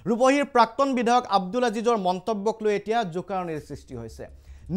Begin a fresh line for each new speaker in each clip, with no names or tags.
ৰূপহীৰ প্ৰাক্তন বিধায়ক আব্দুল আজিজৰ মন্তব্যক লৈ এতিয়া জোকাৰণিৰ সৃষ্টি হৈছে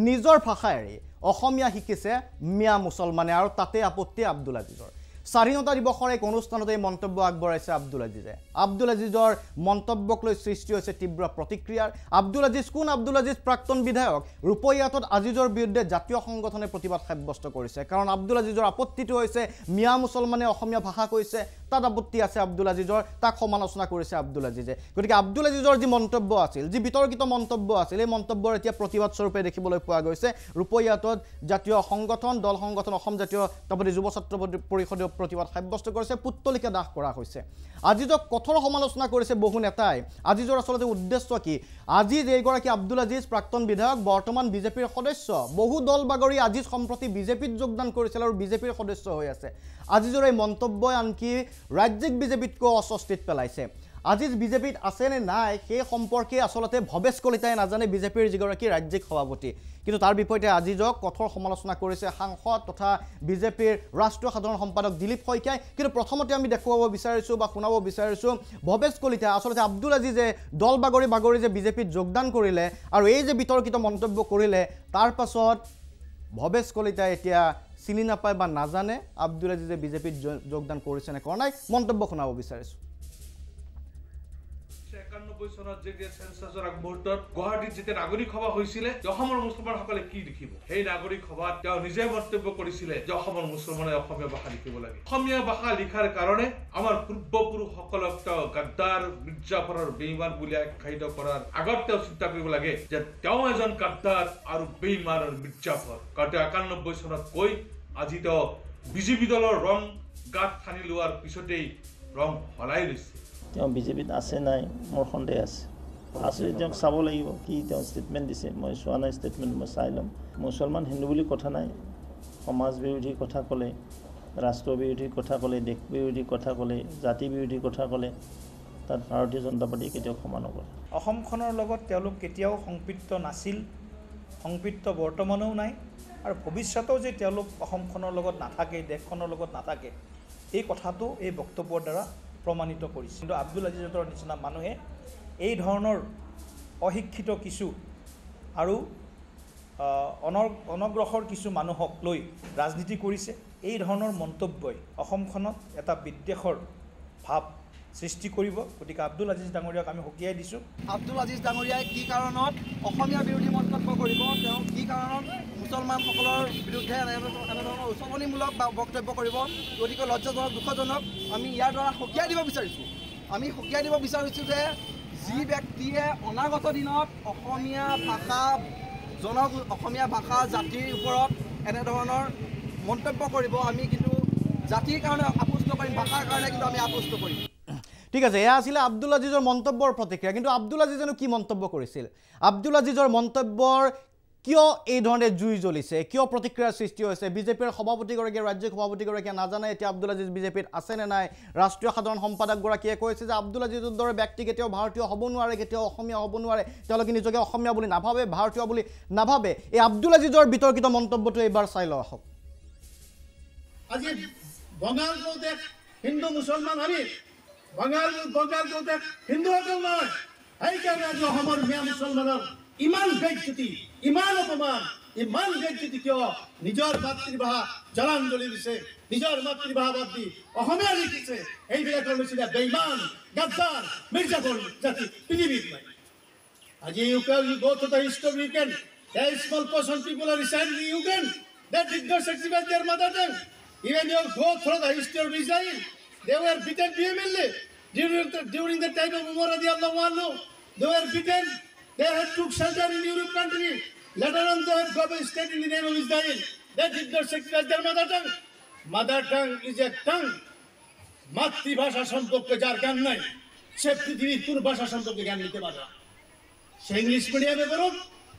নিজৰ ভাষা এৰি অসমীয়া শিকিছে মিয়া মুছলমানে আৰু তাতে আপত্তি আব্দুল আজিজৰ স্বাধীনতা দিৱসৰ এক অনুষ্ঠানতে মন্তব্য আগবঢ়াইছে আব্দুল আজিজে আব্দুল আজিজৰ মন্তব্যক লৈ সৃষ্টি হৈছে তীব্ৰ প্ৰতিক্ৰিয়াৰ আব্দুল আজিজ কোন আব্দুল আজিজ প্ৰাক্তন বিধায়ক ৰূপহীয়াত আজিজৰ বিৰুদ্ধে জাতীয় সংগঠনে প্ৰতিবাদ সাব্যস্ত কৰিছে কাৰণ আব্দুল আজিজৰ আপত্তিটো হৈছে মিয়া মুছলমানে অসমীয়া ভাষা কৈছে তাত আপত্তি আছে আব্দুল আজিজৰ তাক সমালোচনা কৰিছে আব্দুল আজিজে গতিকে আব্দুল আজিজৰ যি মন্তব্য আছিল যি বিতৰ্কিত মন্তব্য আছিল এই মন্তব্যৰ এতিয়া প্ৰতিবাদ স্বৰূপে দেখিবলৈ পোৱা গৈছে ৰূপহীয়াত জাতীয় সংগঠন দল সংগঠন অসম জাতীয়তাবাদী যুৱ ছাত্ৰ পৰিষদে প্ৰতিবাদ সাব্যস্ত কৰিছে পুত্তলিকা দাহ কৰা হৈছে আজিজক কঠোৰ সমালোচনা কৰিছে বহু নেতাই আজিজৰ আসলতে উদ্দেশ্য কি আজিজ এইগৰাকী আব্দুল আজিজ প্ৰাক্তন বিধায়ক বৰ্তমান বিজেপিৰ সদস্য বহু দল বাগৰি আজিজ সম্প্ৰতি বিজেপিত যোগদান কৰিছিল আৰু বিজেপিৰ সদস্য হৈ আছে আজিজৰ এই মন্তব্যই আনকি ৰাজ্যিক বিজেপিতকৈ অস্বস্তিত পেলাইছে আজিজ বিজেপিত আছে নে নাই সেই সম্পৰ্কে আসলতে ভৱেশ কলিতাই নাজানে বিজেপিৰ যিগৰাকী ৰাজ্যিক সভাপতি কিন্তু তাৰ বিপৰীতে আজিজক কঠোৰ সমালোচনা কৰিছে সাংসদ তথা বিজেপিৰ ৰাষ্ট্ৰীয় সাধাৰণ সম্পাদক দিলীপ শইকীয়াই কিন্তু প্ৰথমতে আমি দেখুৱাব বিচাৰিছোঁ বা শুনাব বিচাৰিছোঁ ভৱেশ কলিতাই আসলতে আব্দুল আজিজে দল বাগৰি যে বিজেপিত যোগদান কৰিলে আৰু এই যে বিতৰ্কিত মন্তব্য কৰিলে তাৰ পাছত ভৱেশ কলিতাই এতিয়া চিনি নাপায় বা নাজানে আব্দুল আজিজে বিজেপিত যোগদান কৰিছে নে কৰা নাই মন্তব্য শুনাব বিচাৰিছোঁ
91 চনত যেতিয়া সেন্সাছৰ আগমুহূৰ্তত গুৱাহাটীত যেতিয়া নাগৰিক সভা হৈছিলে অসমৰ মুছলমানসকলে কি লিখিব সেই নাগৰিক সভাত তেওঁ নিজে মন্তব্য কৰিছিলে যে অসমৰ মুছলমানে অসমীয়া ভাষা লিখিব লাগে অসমীয়া ভাষা লিখাৰ কাৰণে আমাৰ পূৰ্বপুৰুষসকলক তেওঁ গাদ্দাৰ মিৰ্জাফৰৰ বেঈমান বুলি আখ্যায়িত কৰাৰ আগত তেওঁ চিন্তা কৰিব লাগে যে তেওঁ এজন গাদ্দাৰ আৰু বেঈমান আৰু মিৰ্জাফৰ কাৰণ 91 চনত কৈ আজি তেওঁ বিজেপি দলৰ ৰং গাত খানি লোৱাৰ পিছতেই ৰং সলাই লৈছে
তেওঁ বিজেপিত আছে নাই মোৰ সন্দেহ আছে যদি তেওঁক চাব লাগিব কি তেওঁ ষ্টেটমেণ্ট দিছে মই চোৱা নাই ষ্টেটমেণ্ট মই চাই ল'ম মুছলমান হিন্দু বুলি কথা নাই সমাজ বিৰোধী কথা ক'লে ৰাষ্ট্ৰ বিৰোধী কথা ক'লে দেশ বিৰোধী কথা ক'লে জাতি বিৰোধী কথা ক'লে তাত ভাৰতীয় জনতা পাৰ্টীয়ে কেতিয়াও ক্ষমা নকৰে
অসমখনৰ লগত তেওঁলোক কেতিয়াও সংপৃক্ত নাছিল সংপৃক্ত বৰ্তমানেও নাই আৰু ভৱিষ্যতেও যে তেওঁলোক অসমখনৰ লগত নাথাকে দেশখনৰ লগত নাথাকে এই কথাটো এই বক্তব্যৰ দ্বাৰা প্ৰমাণিত কৰিছে কিন্তু আব্দুল আজিজৰ নিচিনা মানুহে এই ধৰণৰ অশিক্ষিত কিছু আৰু অনগ্ৰসৰ কিছু মানুহক লৈ ৰাজনীতি কৰিছে এই ধৰণৰ মন্তব্যই অসমখনত এটা বিদ্বেষৰ ভাৱ সৃষ্টি কৰিব গতিকে আব্দুল আজিজ ডাঙৰীয়াক আমি সকীয়াই দিছোঁ
আব্দুল আজিজ ডাঙৰীয়াই কি কাৰণত অসমীয়া বিৰোধী মন্তব্য কৰিব তেওঁ কি কাৰণত মুছলমানসকলৰ বিৰুদ্ধে এনেধৰণৰ উচতনিমূলক বক্তব্য কৰিব গতিকে লজ্জাজনক দুখজনক আমি ইয়াৰ দ্বাৰা সকীয়াই দিব বিচাৰিছোঁ যে যি ব্যক্তিয়ে অনাগত দিনত অসমীয়া ভাষা জাতিৰ ওপৰত এনেধৰণৰ মন্তব্য কৰিব আমি কিন্তু জাতিৰ কাৰণে আপোষ্ট কৰিম ভাষাৰ কাৰণে কিন্তু আমি আপোষ্ট কৰিম
ঠিক আছে এয়া আছিল আব্দুল আজিজৰ মন্তব্যৰ প্ৰতিক্ৰিয়া কিন্তু আব্দুল আজিজেনো কি মন্তব্য কৰিছিল আব্দুল আজিজৰ মন্তব্যৰ কিয় এই ধৰণে জুই জ্বলিছে কিয় প্ৰতিক্ৰিয়াৰ সৃষ্টি হৈছে বিজেপিৰ সভাপতিগৰাকীয়ে ৰাজ্যিক সভাপতিগৰাকীয়ে নাজানে এতিয়া আব্দুল আজিজ বিজেপিত আছে নে নাই ৰাষ্ট্ৰীয় সাধাৰণ সম্পাদকগৰাকীয়ে কৈছে যে আব্দুল আজিজৰ দৰে ব্যক্তি কেতিয়াও ভাৰতীয় হ'ব নোৱাৰে কেতিয়াও অসমীয়া হ'ব নোৱাৰে তেওঁলোকে নিজকে অসমীয়া বুলি নাভাবে ভাৰতীয় বুলি নাভাবে এই আব্দুল আজিজৰ বিতৰ্কিত মন্তব্যটো এইবাৰ চাই লওঁ আহক
আজি বঙালকো দেখ হিন্দু মুছলমান আমি বঙালকো দেখ হিন্দুসকল নহয় সেইকাৰণে আজি অসমৰ মিয়া মুছলমানৰ ইমান বেজ্জতি ইমান অপমান ইমান বেজ্জতি কিয় নিজৰ মাতৃভাষা জলাঞ্জলি দিছে নিজৰ মাতৃভাষা বাদ দি অসমীয়া লিখিছে এইবিলাকৰ নিচিনা বেইমান গাদ্দাৰ মিৰ্জাফৰ জাতি পৃথিৱীত নাই আজি you go to the history you can there is small portion people are residing in Ukraine that did not sacrifice their mother tongue even you go through the history of Israel they were beaten vehemently during the time of Umar radiallahu anhu they were beaten they had took shelter in Europe country later on they have got a state in the name of Israel they did not sacrifice their mother tongue is a tongue মাতৃভাষা সম্পর্কে যার জ্ঞান নাই সে পৃথিবীর কোন ভাষা সম্পর্কে জ্ঞান নিতে পারে সে ইংলিশ মিডিয়ামে পড়ুক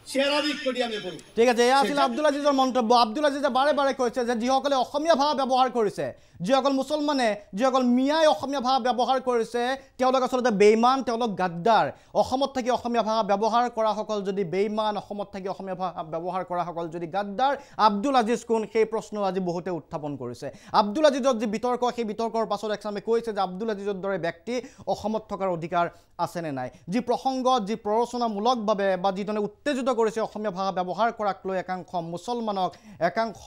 চেৰাবিক কৰি আমি কৰোঁ
ঠিক আছে এয়া আছিল আব্দুল আজিজৰ মন্তব্য আব্দুল আজিজে বাৰে বাৰে কৈছে যে যিসকলে অসমীয়া ভাষা ব্যৱহাৰ কৰিছে যিসকল মুছলমানে যিসকল মিয়াই অসমীয়া ভাষা ব্যৱহাৰ কৰিছে তেওঁলোক আচলতে বেইমান তেওঁলোক গাদ্দাৰ অসমত থাকি অসমীয়া ভাষা ব্যৱহাৰ কৰাসকল যদি বেইমান অসমত থাকি অসমীয়া ভাষা ব্যৱহাৰ কৰাসকল যদি গাদ্দাৰ আব্দুল আজিজ কোন সেই প্ৰশ্ন আজি বহুতে উত্থাপন কৰিছে আব্দুল আজিজৰ যি বিতৰ্ক সেই বিতৰ্কৰ পাছত একচামে কৈছে যে আব্দুল আজিজৰ দৰে ব্যক্তি অসমত থকাৰ অধিকাৰ আছেনে নাই যি প্ৰসংগ যি প্ৰৰচনামূলকভাৱে বা যিজনে উত্তেজিত কৰিছে অসমীয়া ভাষা ব্যৱহাৰ কৰাক লৈ একাংশ মুছলমানক একাংশ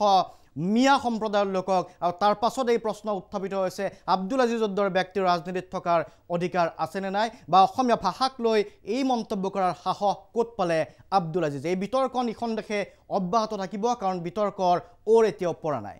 মিয়া সম্প্ৰদায়ৰ লোকক আৰু তাৰ পাছত এই প্ৰশ্ন উত্থাপিত হৈছে আব্দুল আজিজৰ দৰে ব্যক্তিৰ ৰাজনীতিত থকাৰ অধিকাৰ আছেনে নাই বা অসমীয়া ভাষাক লৈ এই মন্তব্য কৰাৰ সাহস ক'ত পালে আব্দুল আজিজ এই বিতৰ্ক নিখন্দেহে অব্যাহত থাকিব কাৰণ বিতৰ্কৰ ওৰ এতিয়াও পৰা নাই